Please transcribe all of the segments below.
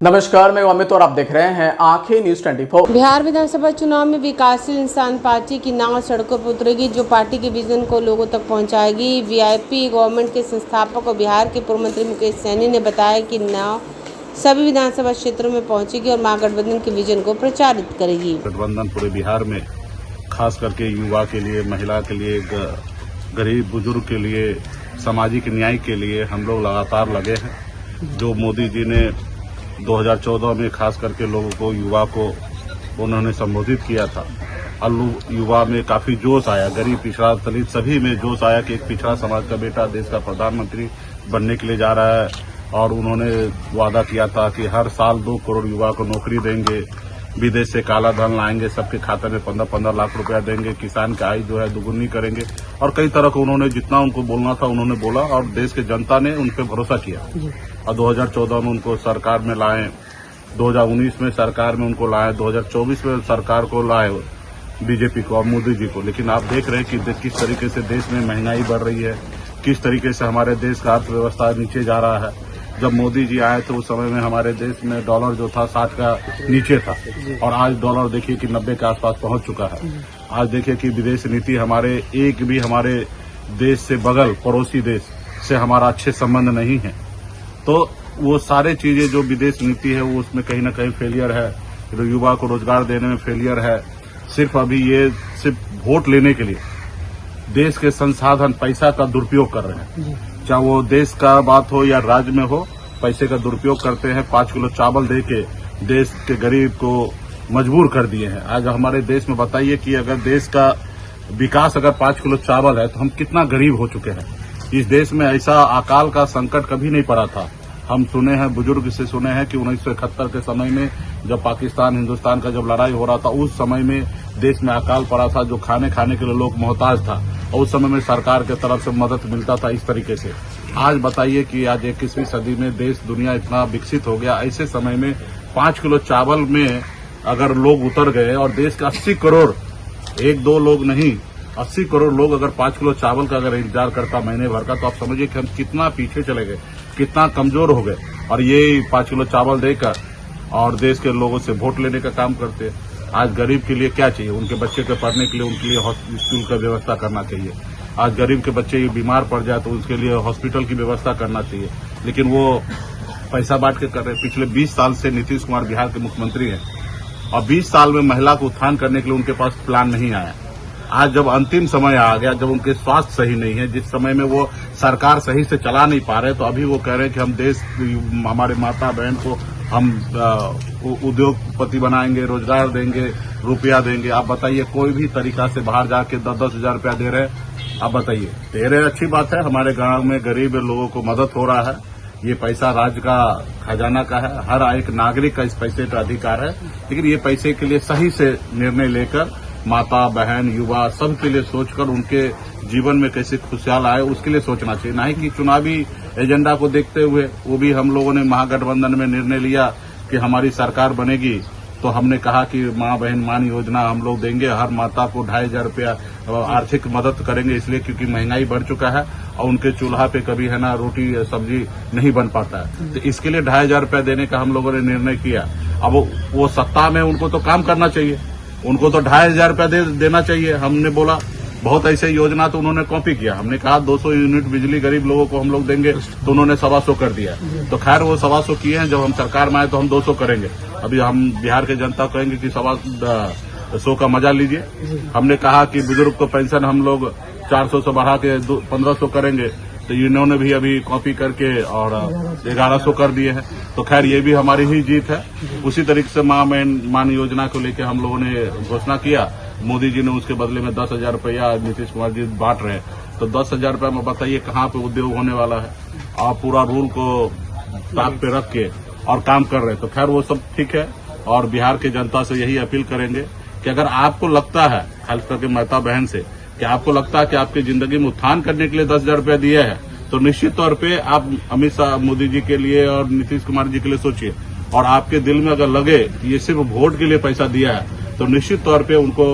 नमस्कार, मैं अमित और आप देख रहे हैं आंखें न्यूज 24। बिहार विधानसभा चुनाव में विकासशील इंसान पार्टी की नाव सड़कों पर उतरेगी, जो पार्टी के विजन को लोगों तक पहुंचाएगी। वीआईपी गवर्नमेंट के संस्थापक और बिहार के पूर्व मंत्री मुकेश सहनी ने बताया कि नाव सभी विधानसभा क्षेत्रों में पहुंचेगी और महागठबंधन के विजन को प्रचारित करेगी। गठबंधन पूरे बिहार में खास करके युवा के लिए, महिला के लिए, गरीब बुजुर्ग के लिए, सामाजिक न्याय के लिए हम लोग लगातार लगे हैं। जो मोदी जी ने 2014 में खास करके लोगों को, युवा को उन्होंने संबोधित किया था और युवा में काफी जोश आया, गरीब, पिछड़ा, दलित सभी में जोश आया कि एक पिछड़ा समाज का बेटा देश का प्रधानमंत्री बनने के लिए जा रहा है। और उन्होंने वादा किया था कि हर साल 2 करोड़ युवा को नौकरी देंगे, विदेश से काला धन लाएंगे, सबके खाते में 15-15 लाख रुपया देंगे, किसान की आय जो है दुगुनी करेंगे। और कई तरह का उन्होंने जितना उनको बोलना था उन्होंने बोला और देश के जनता ने उन पर भरोसा किया और 2014 में उनको सरकार में लाए, 2019 में सरकार में उनको लाए, 2024 में सरकार को लाए बीजेपी को और मोदी जी को। लेकिन आप देख रहे हैं कि किस तरीके से देश में महंगाई बढ़ रही है, किस तरीके से हमारे देश का अर्थव्यवस्था नीचे जा रहा है। जब मोदी जी आए तो उस समय में हमारे देश में डॉलर जो था 60 का नीचे था और आज डॉलर देखिए कि 90 के आसपास पहुंच चुका है। आज देखिए कि विदेश नीति हमारे एक भी हमारे देश से बगल पड़ोसी देश से हमारा अच्छे संबंध नहीं है। तो वो सारे चीजें जो विदेश नीति है वो उसमें कहीं ना कहीं फेलियर है, तो युवा को रोजगार देने में फेलियर है। सिर्फ अभी ये सिर्फ वोट लेने के लिए देश के संसाधन, पैसा का दुरुपयोग कर रहे हैं। चाहे वो देश का बात हो या राज्य में हो, पैसे का दुरुपयोग करते हैं। 5 किलो चावल दे के देश के गरीब को मजबूर कर दिए हैं। आज हमारे देश में बताइए कि अगर देश का विकास अगर 5 किलो चावल है तो हम कितना गरीब हो चुके हैं। इस देश में ऐसा अकाल का संकट कभी नहीं पड़ा था। हम सुने हैं, बुजुर्ग से सुने हैं कि 1971 के समय में जब पाकिस्तान हिंदुस्तान का जब लड़ाई हो रहा था उस समय में देश में अकाल पड़ा था, जो खाने के लिए लोग मोहताज था और उस समय में सरकार के तरफ से मदद मिलता था इस तरीके से। आज बताइए कि आज 21वीं सदी में देश दुनिया इतना विकसित हो गया, ऐसे समय में 5 किलो चावल में अगर लोग उतर गए और देश का 80 करोड़, 1-2 लोग नहीं 80 करोड़ लोग अगर 5 किलो चावल का अगर इंतजार करता महीने भर का, तो आप समझिए कि हम कितना पीछे चले गए, कितना कमजोर हो गए। और ये 5 किलो चावल देकर और देश के लोगों से वोट लेने का काम करते हैं। आज गरीब के लिए क्या चाहिए? उनके बच्चे के पढ़ने के लिए उनके लिए स्कूल का व्यवस्था करना चाहिए। आज गरीब के बच्चे बीमार पड़ जाए तो उसके लिए हॉस्पिटल की व्यवस्था करना चाहिए। लेकिन वो पैसा बांट के कर रहे। पिछले 20 साल से नीतीश कुमार बिहार के मुख्यमंत्री हैं और 20 साल में महिला को उत्थान करने के लिए उनके पास प्लान नहीं आया। आज जब अंतिम समय आ गया, जब उनके स्वास्थ्य सही नहीं है, जिस समय में वो सरकार सही से चला नहीं पा रहे, तो अभी वो कह रहे हैं कि हम देश, हमारे माता बहन को हम उद्योगपति बनाएंगे, रोजगार देंगे, रुपया देंगे। आप बताइए, कोई भी तरीका से बाहर जाके 10-10 हजार रुपया दे रहे हैं। आप बताइए, दे रहे अच्छी बात है, हमारे गांव में गरीब लोगों को मदद हो रहा है। ये पैसा राज्य का खजाना का है, हर एक नागरिक का इस पैसे का अधिकार है। लेकिन ये पैसे के लिए सही से निर्णय लेकर माता बहन युवा सबके लिए सोचकर उनके जीवन में कैसे खुशहाल आए उसके लिए सोचना चाहिए, ना ही कि चुनावी एजेंडा को देखते हुए। वो भी हम लोगों ने महागठबंधन में निर्णय लिया कि हमारी सरकार बनेगी तो हमने कहा कि माँ बहन मान योजना हम लोग देंगे, हर माता को 2500 रुपया आर्थिक मदद करेंगे, इसलिए क्योंकि महंगाई बढ़ चुका है और उनके चूल्हा पे कभी है ना रोटी सब्जी नहीं बन पाता है। तो इसके लिए 2500 रुपया देने का हम लोगों ने निर्णय किया। अब वो सत्ता में उनको तो काम करना चाहिए, उनको तो 2500 रुपया देना चाहिए। हमने बोला बहुत ऐसे योजना तो उन्होंने कॉपी किया। हमने कहा 200 यूनिट बिजली गरीब लोगों को हम लोग देंगे, तो उन्होंने 125 कर दिया। तो खैर वो 125 किए हैं, जब हम सरकार में आए तो हम 200 करेंगे। अभी हम बिहार के जनता कहेंगे कि 125 का मजा लीजिए। हमने कहा कि बुजुर्ग को पेंशन हम लोग 400 से बढ़ा के 1500 करेंगे, तो इन्होंने भी अभी कॉपी करके और 1100 कर दिए हैं। तो खैर ये भी हमारी ही जीत है। उसी तरीके से माँ बहन मान योजना को लेकर हम लोगों ने घोषणा किया, मोदी जी ने उसके बदले में 10,000 रुपया नीतीश कुमार जी बांट रहे हैं। तो 10,000 रुपया में बताइए कहाँ पे उद्योग होने वाला है। आप पूरा रूल को ताक पे रख के और काम कर रहे हैं। तो खैर वो सब ठीक है और बिहार की जनता से यही अपील करेंगे कि अगर आपको लगता है, खास करके माता बहन से, कि आपको लगता है कि आपकी जिंदगी में उत्थान करने के लिए 10,000 रुपया दिया है, तो निश्चित तौर पे आप अमित शाह मोदी जी के लिए और नीतीश कुमार जी के लिए सोचिए। और आपके दिल में अगर लगे कि ये सिर्फ वोट के लिए पैसा दिया है, तो निश्चित तौर पे उनको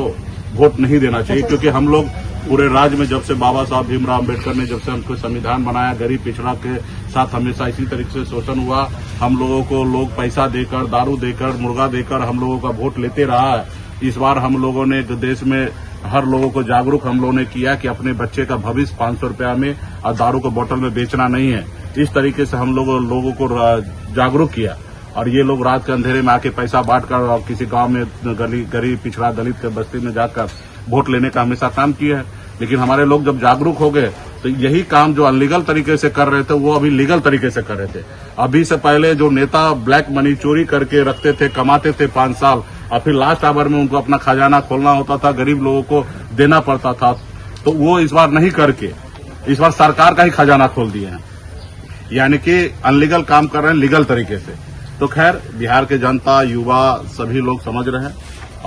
वोट नहीं देना चाहिए, क्योंकि हम लोग पूरे राज्य में जब से बाबा साहब भीमराव अम्बेडकर ने जब से हमको संविधान बनाया, गरीब पिछड़ा के साथ हमेशा इसी तरीके से शोषण हुआ। हम लोगों को लोग पैसा देकर, दारू देकर, मुर्गा देकर हम लोगों का वोट लेते रहा है। इस बार हम लोगों ने देश में हर लोगों को जागरूक हम लोगों ने किया कि अपने बच्चे का भविष्य 500 रुपया में और दारू को बोतल में बेचना नहीं है। इस तरीके से हम लोगों को जागरूक किया और ये लोग रात के अंधेरे में आके पैसा बांटकर और किसी गांव में गरीब पिछड़ा दलित के बस्ती में जाकर वोट लेने का हमेशा काम किया है। लेकिन हमारे लोग जब जागरूक हो गए तो यही काम जो अनलीगल तरीके से कर रहे थे वो अभी लीगल तरीके से कर रहे थे। अभी से पहले जो नेता ब्लैक मनी चोरी करके रखते थे, कमाते थे 5 साल और फिर लास्ट आवर में उनको अपना खजाना खोलना होता था, गरीब लोगों को देना पड़ता था, तो वो इस बार नहीं करके इस बार सरकार का ही खजाना खोल दिए हैं, यानी कि अनलीगल काम कर रहे हैं लीगल तरीके से। तो खैर बिहार के जनता, युवा सभी लोग समझ रहे हैं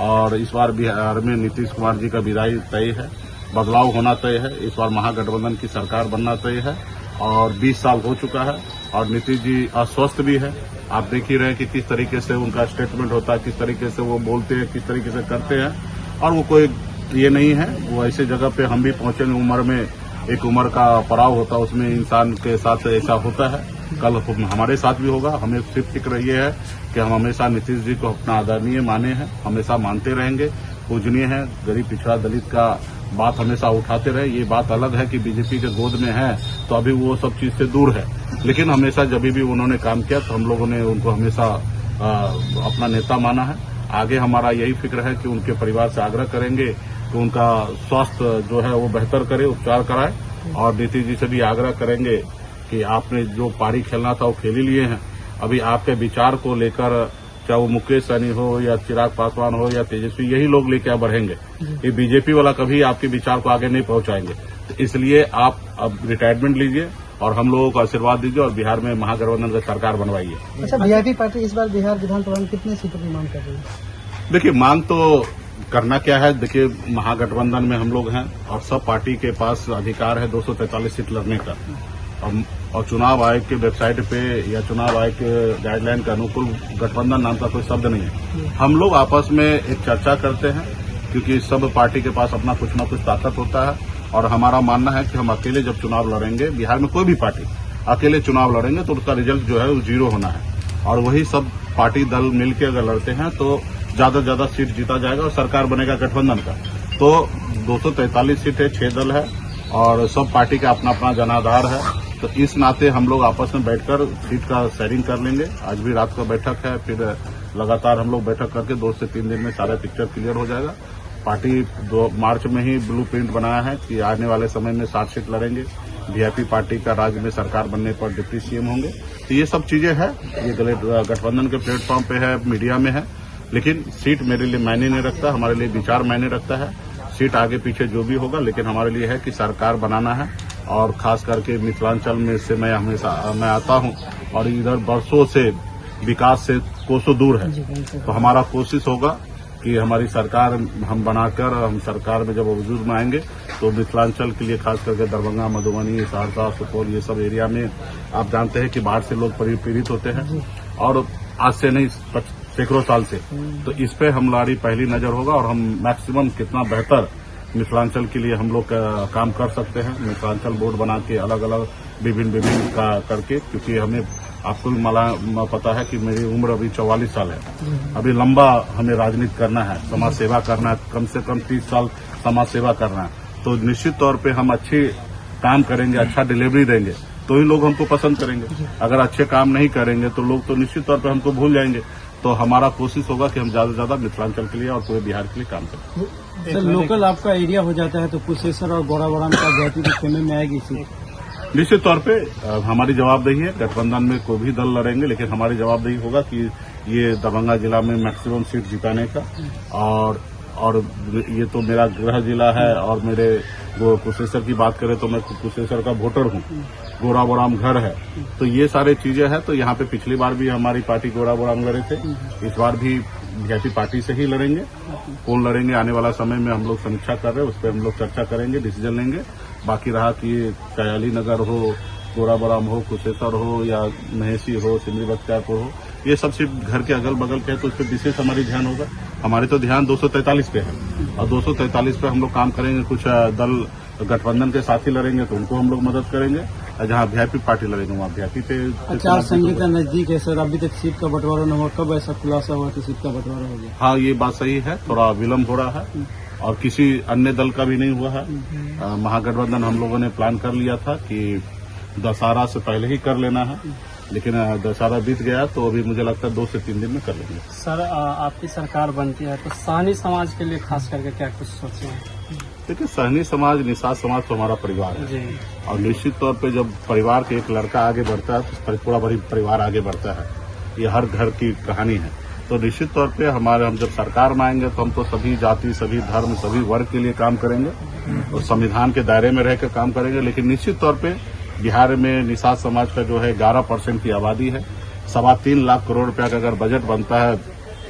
और इस बार बिहार में नीतीश कुमार जी का विदाई तय है, बदलाव होना तय है। इस बार महागठबंधन की सरकार बनना तय है और 20 साल हो चुका है और नीतीश जी अस्वस्थ भी है। आप देख ही रहे हैं कि किस तरीके से उनका स्टेटमेंट होता है, किस तरीके से वो बोलते हैं, किस तरीके से करते हैं और वो कोई ये नहीं है। वो ऐसे जगह पे हम भी पहुंचेंगे, उम्र में एक उम्र का पड़ाव होता है, उसमें इंसान के साथ ऐसा होता है। कल हमारे साथ भी होगा। हमें सिर्फ फिक्र ये है कि हम हमेशा नीतीश जी को अपना आदरणीय माने हैं, हमेशा मानते रहेंगे, पूजनीय है। गरीब पिछड़ा दलित का बात हमेशा उठाते रहे। ये बात अलग है कि बीजेपी के गोद में है तो अभी वो सब चीज से दूर है, लेकिन हमेशा जब भी उन्होंने काम किया तो हम लोगों ने उनको हमेशा अपना नेता माना है। आगे हमारा यही फिक्र है कि उनके परिवार से आग्रह करेंगे कि उनका स्वास्थ्य जो है वो बेहतर करे, उपचार कराए और नीतीश जी से भी आग्रह करेंगे कि आपने जो पारी खेलना था वो खेल ही लिए हैं। अभी आपके विचार को लेकर चाहे वो मुकेश सहनी हो या चिराग पासवान हो या तेजस्वी, यही लोग लेके बढ़ेंगे। ये बीजेपी वाला कभी आपके विचार को आगे नहीं पहुंचाएंगे। तो इसलिए आप अब रिटायरमेंट लीजिए और हम लोगों को आशीर्वाद दीजिए और बिहार में महागठबंधन का सरकार बनवाइए। अच्छा, वीआईपी पार्टी इस बार बिहार विधानसभा में कितने सीटों की मांग कर रही है? देखिए, मांग तो करना क्या है। देखिए, महागठबंधन में हम लोग हैं और सब पार्टी के पास अधिकार है 243 सीट लड़ने का और चुनाव आयोग के वेबसाइट पे या चुनाव आयोग के गाइडलाइन के अनुकूल गठबंधन नाम का कोई शब्द नहीं है। हम लोग आपस में एक चर्चा करते हैं क्योंकि सब पार्टी के पास अपना कुछ न कुछ ताकत होता है और हमारा मानना है कि हम अकेले जब चुनाव लड़ेंगे, बिहार में कोई भी पार्टी अकेले चुनाव लड़ेंगे तो उसका रिजल्ट जो है वो 0 होना है और वही सब पार्टी दल मिलकर अगर लड़ते हैं तो ज्यादा से ज्यादा सीट जीता जाएगा और सरकार बनेगा गठबंधन का। तो 243 सीट है, 6 दल है और सब पार्टी का अपना अपना जनाधार है। तो इस नाते हम लोग आपस में बैठकर सीट का शेयरिंग कर लेंगे। आज भी रात का बैठक है, फिर लगातार हम लोग बैठक करके 2 से 3 दिन में सारा पिक्चर क्लियर हो जाएगा। पार्टी 2 मार्च में ही ब्लू प्रिंट बनाया है कि आने वाले समय में 60 सीट लड़ेंगे। वीआईपी पार्टी का राज्य में सरकार बनने पर डिप्टी सीएम होंगे। तो ये सब चीजें हैं, ये गठबंधन के प्लेटफॉर्म पे है, मीडिया में है, लेकिन सीट मेरे लिए मायने नहीं रखता, हमारे लिए विचार मायने रखता है। सीट आगे पीछे जो भी होगा, लेकिन हमारे लिए है कि सरकार बनाना है और खास करके मिथिलांचल में से मैं आता हूं और इधर बरसों से विकास से कोसों दूर है। तो हमारा कोशिश होगा कि हमारी सरकार हम बनाकर हम सरकार में जब वजूद में आएंगे तो मिथिलांचल के लिए खास करके दरभंगा, मधुबनी, सहरसा, सुपौल ये सब एरिया में आप जानते हैं कि बाढ़ से लोग पीड़ित होते हैं और आज से नहीं सैकड़ों साल से। तो इस पे हमारी पहली नजर होगा और हम मैक्सिमम कितना बेहतर मिथिलांचल के लिए हम लोग काम कर सकते हैं। मिथिलांचल बोर्ड बना के अलग अलग विभिन्न का करके, क्योंकि हमें आपको भी पता है कि मेरी उम्र अभी 44 साल है। अभी लंबा हमें राजनीति करना है, समाज सेवा करना है, कम से कम 30 साल समाज सेवा करना है। तो निश्चित तौर पे हम अच्छे काम करेंगे, अच्छा डिलीवरी देंगे तो ही लोग हमको पसंद करेंगे। अगर अच्छे काम नहीं करेंगे तो लोग तो निश्चित तौर पे हमको भूल जाएंगे। तो हमारा कोशिश होगा कि हम ज्यादा से ज्यादा मिथिलांचल के लिए और पूरे बिहार के लिए काम करें। सर, लोकल आपका एरिया हो जाता है तो कुशेश्वर और गौराबोराम का वीआईपी के खेमे में आएगी सीट। निश्चित तौर पे हमारी जवाबदेही है। गठबंधन में कोई भी दल लड़ेंगे, लेकिन हमारी जवाबदेही होगा कि ये दरभंगा जिला में मैक्सिमम सीट जिताने का और ये तो मेरा गृह जिला है और मेरे वो कुशेश्वर की बात करें तो मैं कुशेश्वर का वोटर हूँ, गोराबोराम घर है। तो ये सारे चीजें हैं। तो यहाँ पे पिछली बार भी हमारी पार्टी गोराबोराम लड़े थे, इस बार भी बीजेपी पार्टी से ही लड़ेंगे। कौन लड़ेंगे आने वाला समय में हम लोग समीक्षा कर रहे हैं, उस पर हम लोग चर्चा करेंगे, डिसीजन लेंगे। बाकी रहा कि कयाली नगर हो, गोराबोराम हो, कुशेश्वर हो या महेशी हो, सिमरी बख्तियारपुर हो, ये सब सिर्फ घर के अगल बगल के है तो उस पर विशेष हमारी ध्यान होगा। हमारे तो ध्यान 243 पे है और 243 पे हम लोग काम करेंगे। कुछ दल गठबंधन के साथी लड़ेंगे तो उनको हम लोग मदद करेंगे, और जहाँ वीआईपी पार्टी लड़ेंगे वहाँ वीआईपी पे। आचार संहिता नजदीक है सर, अभी तक सीट का बंटवारा न हुआ, कब ऐसा खुलासा हुआ कि सीट का बंटवारा हो गया? हाँ, ये बात सही है, थोड़ा विलम्ब हो रहा है और किसी अन्य दल का भी नहीं हुआ है। महागठबंधन हम लोगों ने प्लान कर लिया था कि दशहरा से पहले ही कर लेना है, लेकिन दशहरा बीत गया तो अभी मुझे लगता है 2 से 3 दिन में कर लेंगे। सर आपकी सरकार बनती है तो साहनी समाज के लिए खास करके क्या कुछ सोचे हैं? देखिए, सहनी समाज, निषाद समाज तो हमारा परिवार है जी। और निश्चित तौर पे जब परिवार के एक लड़का आगे बढ़ता है तो पूरा परिवार आगे बढ़ता है। ये हर घर की कहानी है। तो निश्चित तौर पे हम जब सरकार में आएंगे तो हम तो सभी जाति, सभी धर्म, सभी वर्ग के लिए काम करेंगे और संविधान के दायरे में रहकर काम करेंगे। लेकिन निश्चित तौर पे बिहार में निषाद समाज का जो है 11% की आबादी है। 3.25 लाख करोड़ रुपया का अगर बजट बनता है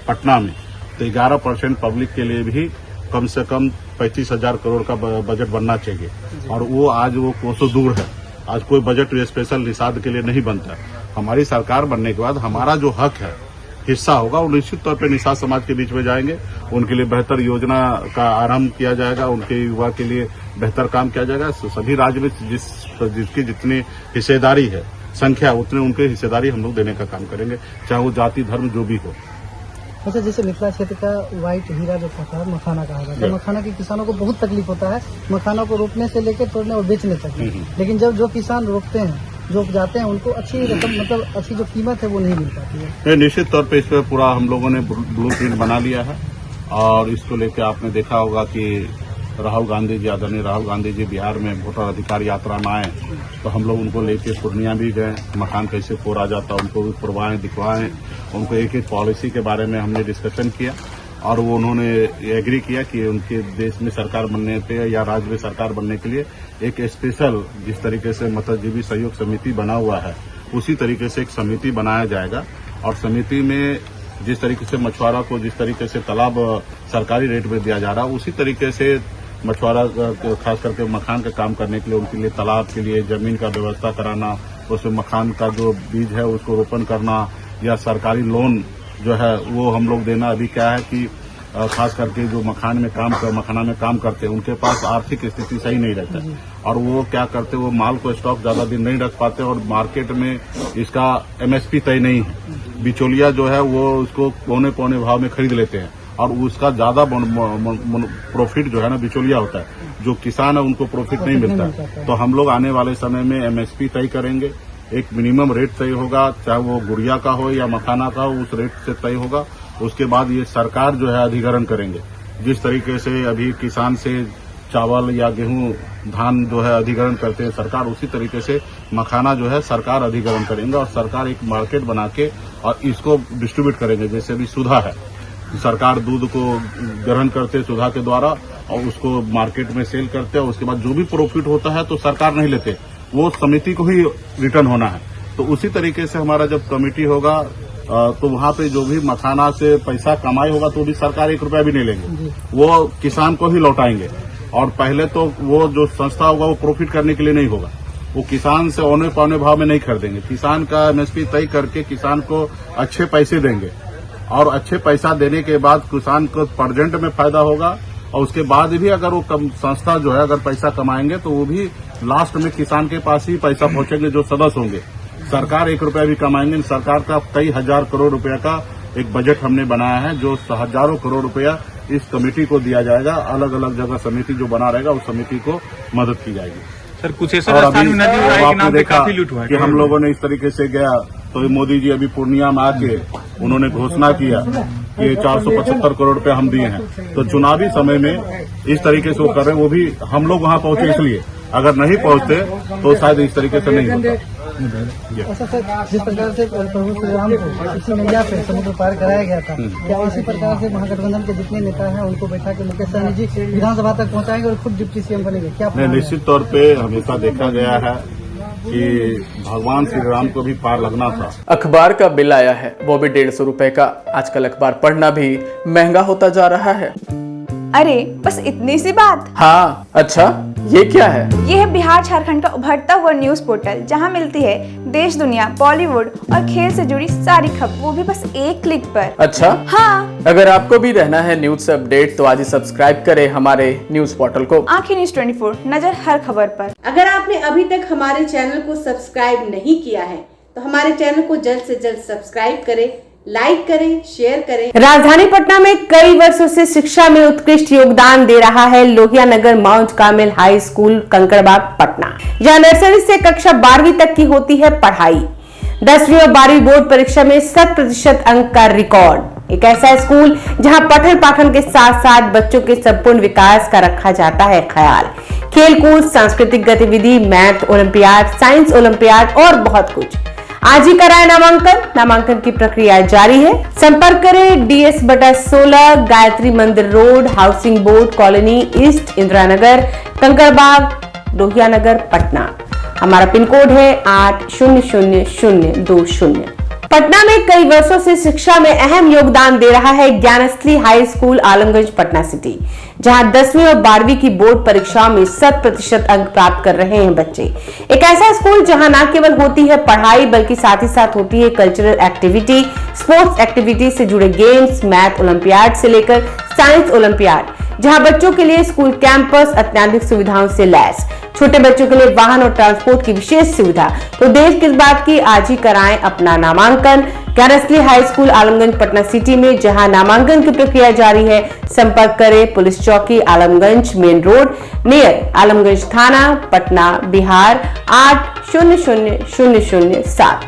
पटना में तो 11% पब्लिक के लिए भी कम से कम 35,000 करोड़ का बजट बनना चाहिए और वो आज वो कोसों दूर है। आज कोई बजट स्पेशल निषाद के लिए नहीं बनता है। हमारी सरकार बनने के बाद हमारा जो हक है, हिस्सा होगा, वो निश्चित तौर पे निषाद समाज के बीच में जाएंगे। उनके लिए बेहतर योजना का आरंभ किया जाएगा, उनके युवा के लिए बेहतर काम किया जाएगा। सभी राज्य में जिसकी जितनी हिस्सेदारी है, संख्या, उतने उनके हिस्सेदारी हम लोग देने का काम करेंगे, चाहे वो जाति धर्म जो भी हो। अच्छा, जैसे मिथिला क्षेत्र का व्हाइट हीरा जो कहता है मखाना कहा जाता है, मखाना के किसानों को बहुत तकलीफ होता है, मखाना को रोपने से लेकर तोड़ने और बेचने तक। लेकिन जब जो किसान रोपते हैं, जो उपजाते हैं, उनको अच्छी रकम, मतलब अच्छी जो कीमत है वो नहीं मिल पाती है। निश्चित तौर पे इस पर पूरा हम लोगों ने ब्लूप्रिंट बना लिया है और इसको लेकर आपने देखा होगा कि आदरणीय राहुल गांधी जी बिहार में वोटर अधिकार यात्रा में आए तो हम लोग उनको लेके पूर्णिया भी गए। मकान कैसे फोड़ा जाता है उनको भी पुरवाएं, दिखवाएं, उनको एक एक पॉलिसी के बारे में हमने डिस्कशन किया और वो उन्होंने एग्री किया कि उनके देश में सरकार बनने पे या राज्य में सरकार बनने के लिए एक स्पेशल, जिस तरीके से मत्स्यजीवी सहयोग समिति बना हुआ है, उसी तरीके से एक समिति बनाया जाएगा और समिति में जिस तरीके से मछुआरा को जिस तरीके से तालाब सरकारी रेट में दिया जा रहा है, उसी तरीके से मछुआरा खास करके मखान का काम करने के लिए उनके लिए तालाब के लिए जमीन का व्यवस्था कराना, उसमें मखान का जो बीज है उसको रोपण करना या सरकारी लोन जो है वो हम लोग देना। अभी क्या है कि खास करके जो मखाना में काम करते हैं उनके पास आर्थिक स्थिति सही नहीं रहता है और वो क्या करते हैं, वो माल को स्टॉक ज्यादा दिन नहीं रख पाते और मार्केट में इसका एमएसपी तय नहीं है। बिचौलिया जो है वो उसको पौने भाव में खरीद लेते हैं और उसका ज्यादा प्रॉफिट जो है ना बिचौलिया होता है, जो किसान है उनको प्रॉफिट नहीं मिलता। तो हम लोग आने वाले समय में एमएसपी तय करेंगे, एक मिनिमम रेट तय होगा, चाहे वो गुड़िया का हो या मखाना का हो, उस रेट से तय होगा। उसके बाद ये सरकार जो है अधिग्रहण करेंगे। जिस तरीके से अभी किसान से चावल या गेहूं, धान जो है अधिग्रहण करते हैं सरकार, उसी तरीके से मखाना जो है सरकार अधिग्रहण करेंगे और सरकार एक मार्केट बना के और इसको डिस्ट्रीब्यूट करेंगे। जैसे अभी सुधा है, सरकार दूध को ग्रहण करते सुधा के द्वारा और उसको मार्केट में सेल करते हैं। उसके बाद जो भी प्रॉफिट होता है तो सरकार नहीं लेते, वो समिति को ही रिटर्न होना है। तो उसी तरीके से हमारा जब कमेटी होगा तो वहाँ पे जो भी मखाना से पैसा कमाई होगा तो भी सरकार 1 रुपया भी नहीं लेंगे, वो किसान को ही लौटाएंगे। और पहले तो वो जो संस्था होगा वो प्रॉफिट करने के लिए नहीं होगा, वो किसान से औने पौने भाव में नहीं खरीदेंगे। किसान का एमएसपी तय करके किसान को अच्छे पैसे देंगे और अच्छे पैसा देने के बाद किसान को प्रेजेंट में फायदा होगा और उसके बाद भी अगर वो संस्था जो है अगर पैसा कमाएंगे तो वो भी लास्ट में किसान के पास ही पैसा पहुंचेंगे जो सदस्य होंगे। सरकार 1 रुपया भी कमाएंगे। सरकार का कई हजार करोड़ रुपया का एक बजट हमने बनाया है जो हजारों करोड़ रुपया इस कमेटी को दिया जाएगा। अलग अलग जगह समिति जो बना रहेगा उस समिति को मदद की जाएगी। सर कुछ ऐसा आपने देखा कि हम लोगों ने इस तरीके से गया तो मोदी जी अभी पूर्णिया में आके उन्होंने घोषणा किया कि 475 करोड़ रुपए हम दिए हैं। तो चुनावी समय में इस तरीके से वो कर रहे हैं, वो भी हम लोग वहां पहुंचे इसलिए, अगर नहीं पहुंचते तो शायद इस तरीके से नहीं होता। ऐसा सर, जिस प्रकार से प्रभु श्री राम को इसी नैया पे समुद्र पार कराया गया था, क्या इसी प्रकार से महागठबंधन के जितने नेता हैं उनको बैठा के मुकेश सहनी जी विधानसभा तक पहुंचाएंगे और खुद डिप्टी सीएम बनेंगे? क्या निश्चित तौर पे हमेशा देखा गया है कि भगवान श्री राम को भी पार लगना था। अखबार का बिल आया है, वो भी 150 रुपए का। आजकल अखबार पढ़ना भी महंगा होता जा रहा है। अरे बस इतनी सी बात? हाँ, अच्छा ये क्या है? ये है बिहार झारखंड का उभरता हुआ न्यूज पोर्टल, जहां मिलती है देश दुनिया, बॉलीवुड और खेल से जुड़ी सारी खबर, वो भी बस एक क्लिक पर। अच्छा, हाँ, अगर आपको भी रहना है न्यूज से अपडेट तो आज ही सब्सक्राइब करें हमारे न्यूज पोर्टल को। आंखें न्यूज 24, नजर हर खबर पर। अगर आपने अभी तक हमारे चैनल को सब्सक्राइब नहीं किया है तो हमारे चैनल को जल्द से जल्द सब्सक्राइब करें, लाइक करें, शेयर करें। राजधानी पटना में कई वर्षों से शिक्षा में उत्कृष्ट योगदान दे रहा है Lohia Nagar Mount Carmel high school Kankarbagh Patna, जहां नर्सरी से कक्षा 12वीं तक की होती है पढ़ाई। 10वीं और 12वीं बोर्ड परीक्षा में 100% अंक का रिकॉर्ड। एक ऐसा स्कूल जहां पठन पाठन के साथ साथ बच्चों के संपूर्ण विकास का रखा जाता है ख्याल। खेलकूद, सांस्कृतिक गतिविधि, मैथ ओलंपियाड, साइंस ओलंपियाड और बहुत कुछ। आज ही कराए नामांकन की प्रक्रिया जारी है। संपर्क करें DS/16 Gayatri Mandir road, housing board colony east, Indira Nagar, Kankarbagh, Lohia Nagar, Patna. हमारा पिन कोड है 800020। पटना में कई वर्षों से शिक्षा में अहम योगदान दे रहा है Gyansthali high school Alamganj Patna city, जहां 10वीं और 12वीं की बोर्ड परीक्षाओं में 100% अंक प्राप्त कर रहे हैं बच्चे। एक ऐसा स्कूल जहां न केवल होती है पढ़ाई बल्कि साथ ही साथ होती है कल्चरल एक्टिविटी, स्पोर्ट्स एक्टिविटी से जुड़े गेम्स, मैथ ओलंपियाड से लेकर साइंस ओलंपियाड, जहां बच्चों के लिए स्कूल कैंपस अत्याधुनिक सुविधाओं से लैस, छोटे बच्चों के लिए वाहन और ट्रांसपोर्ट की विशेष सुविधा। तो देर किस बात की, आज ही कराएं अपना नामांकन Gyansthali high school Alamganj Patna city में, जहां नामांकन की प्रक्रिया जारी है। संपर्क करें पुलिस चौकी Alamganj main road near Alamganj थाना, पटना, बिहार 800007।